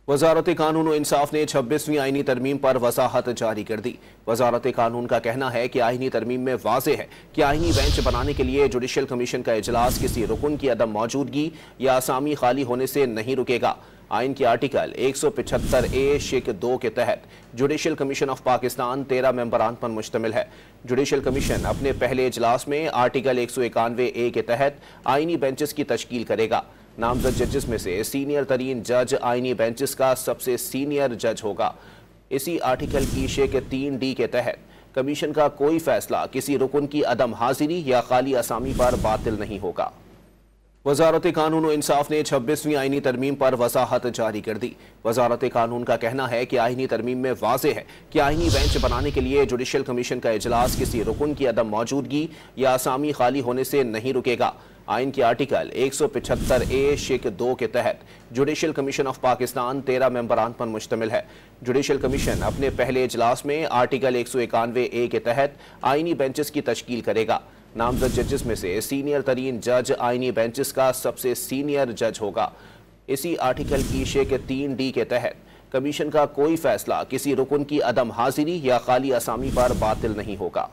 वजारत कानून और इंसाफ ने 26वीं आईनी तरमीम पर वजाहत जारी कर दी। वजारत कानून का कहना है कि आईनी तरमीम में वाज़ेह है कि आईनी बेंच बनाने के लिए जुडिशल कमीशन का इजलास किसी रुकन की अदम मौजूदगी या असामी खाली होने से नहीं रुकेगा। आइन के आर्टिकल 175A(2) के तहत जुडिशल कमीशन ऑफ पाकिस्तान 13 मेंबरान पर मुश्तमिल है। जुडिशल कमीशन अपने पहले इजलास में आर्टिकल 191A के तहत आईनी बेंचेस की तश्कील करेगा। नामजद जजेस में से सीनियर तरीन जज आईनी बेंचेस का सबसे सीनियर जज होगा। इसी आर्टिकल की शेख 3D के तहत कमीशन का कोई फैसला किसी रुकन की अदम हाजिरी या खाली असामी पर बातिल नहीं होगा। वजारत कानून और इंसाफ ने 26वीं आईनी तरमीम पर वजाहत जारी कर दी। वजारत कानून का कहना है कि आईनी तरमीम में वाज़ेह है कि आईनी बेंच बनाने के लिए जुडिशल कमीशन का इजलास किसी रुकन की अदम मौजूदगी या असामी खाली होने से नहीं रुकेगा। आइन के आर्टिकल 175A(2) के तहत जुडिशल कमीशन ऑफ पाकिस्तान 13 मेंबरान पर मुश्तमिल है। जुडिशल कमीशन अपने पहले इजलास में आर्टिकल 191A के तहत आईनी बेंचेस की तश्कील करेगा। नामजद जजेस में से सीनियर तरीन जज आईनी बेंचेस का सबसे सीनियर जज होगा। इसी आर्टिकल की शेख 3D के तहत कमीशन का कोई फैसला किसी रुकन की अदम हाजिरी या खाली असामी पर बातिल नहीं होगा।